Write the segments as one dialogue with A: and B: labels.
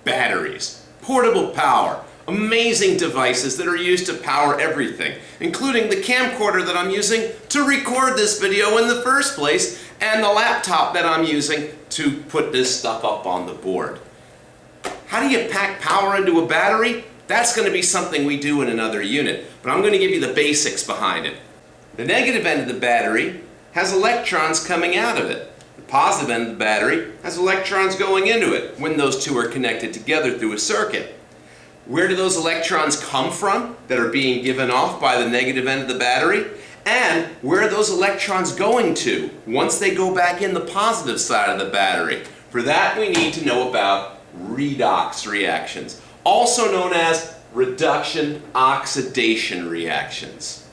A: batteries, portable power, amazing devices that are used to power everything, including the camcorder that I'm using to record this video in the first place, and the laptop that I'm using to put this stuff up on the board. How do you pack power into a battery? That's going to be something we do in another unit, but I'm going to give you the basics behind it. The negative end of the battery has electrons coming out of it. The positive end of the battery has electrons going into it when those two are connected together through a circuit. Where do those electrons come from that are being given off by the negative end of the battery? And where are those electrons going to once they go back in the positive side of the battery? For that, we need to know about redox reactions, also known as reduction-oxidation reactions.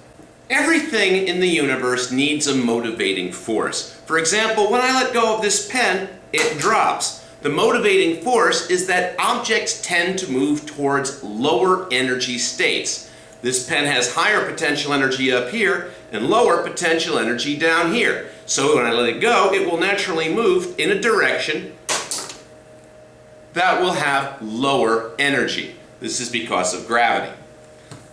A: Everything in the universe needs a motivating force. For example, when I let go of this pen, it drops. The motivating force is that objects tend to move towards lower energy states. This pen has higher potential energy up here and lower potential energy down here. So when I let it go, it will naturally move in a direction that will have lower energy. This is because of gravity.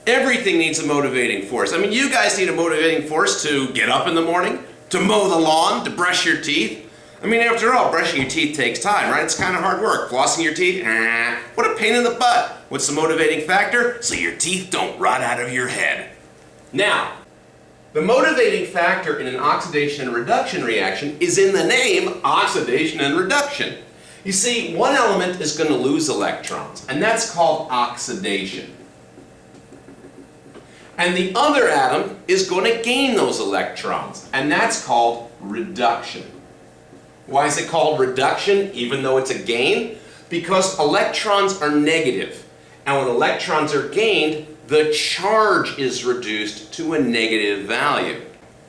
A: Everything needs a motivating force. I mean, you guys need a motivating force to get up in the morning, to mow the lawn, to brush your teeth. I mean, after all, brushing your teeth takes time, right? It's kind of hard work. Flossing your teeth, what a pain in the butt. What's the motivating factor? So your teeth don't rot out of your head. Now, the motivating factor in an oxidation and reduction reaction is in the name oxidation and reduction. You see, one element is going to lose electrons, and that's called oxidation. And the other atom is going to gain those electrons, and that's called reduction. Why is it called reduction, even though it's a gain? Because electrons are negative, and when electrons are gained, the charge is reduced to a negative value.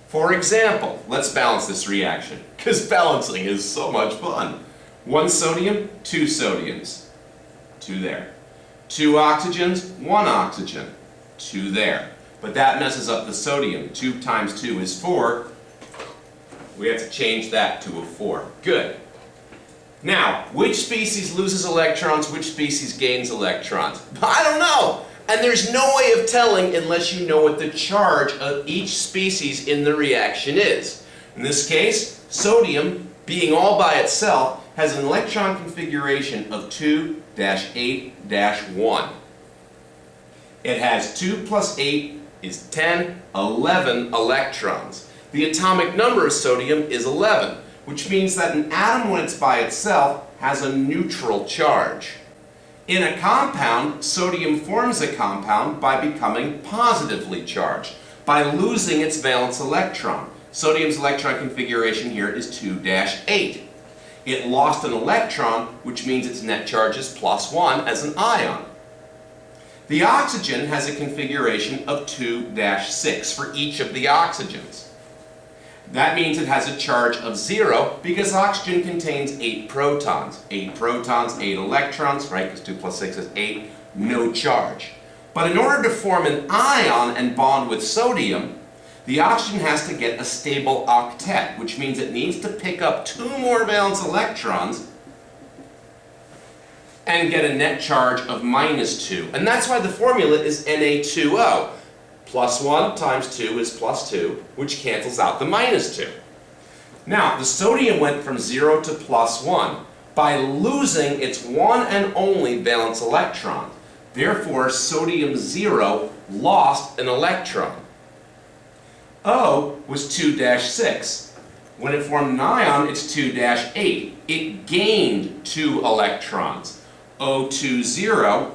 A: For example, let's balance this reaction, because balancing is so much fun. 1 sodium, 2 sodiums, 2 there. 2 oxygens, 1 oxygen, 2 there. But that messes up the sodium. 2 times 2 is 4. We have to change that to a 4. Good. Now, which species loses electrons, which species gains electrons? I don't know. And there's no way of telling unless you know what the charge of each species in the reaction is. In this case, sodium, being all by itself, has an electron configuration of 2-8-1. It has 2 plus 8 is 10, 11 electrons. The atomic number of sodium is 11, which means that an atom, when it's by itself, has a neutral charge. In a compound, sodium forms a compound by becoming positively charged, by losing its valence electron. Sodium's electron configuration here is 2-8. It lost an electron, which means its net charge is +1 as an ion. The oxygen has a configuration of 2-6 for each of the oxygens. That means it has a charge of 0 because oxygen contains 8 protons. 8 protons, 8 electrons, right? Because 2 plus 6 is 8, no charge. But in order to form an ion and bond with sodium, the oxygen has to get a stable octet, which means it needs to pick up 2 more valence electrons and get a net charge of -2. And that's why the formula is Na2O. +1 times 2 is +2, which cancels out the -2. Now, the sodium went from 0 to +1 by losing its one and only valence electron. Therefore, sodium 0 lost an electron. O was 2-6. When it formed an ion, it's 2-8. It gained 2 electrons. O20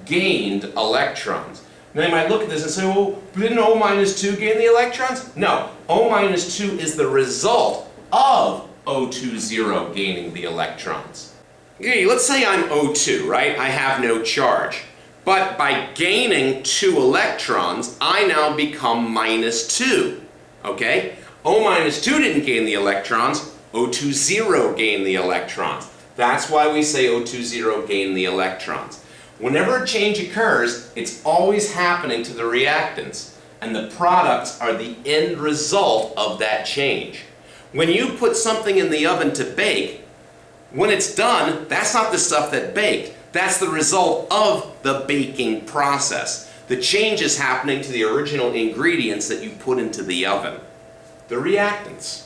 A: gained electrons. Now you might look at this and say, well, didn't O-2 gain the electrons? No, O-2 is the result of O20 gaining the electrons. Okay, let's say I'm O2, right? I have no charge. But by gaining 2 electrons, I now become -2. Okay? O-2 didn't gain the electrons, O20 gained the electrons. That's why we say O20 gained the electrons. Whenever a change occurs, it's always happening to the reactants, and the products are the end result of that change. When you put something in the oven to bake, when it's done, that's not the stuff that baked. That's the result of the baking process. The change is happening to the original ingredients that you put into the oven. The reactants.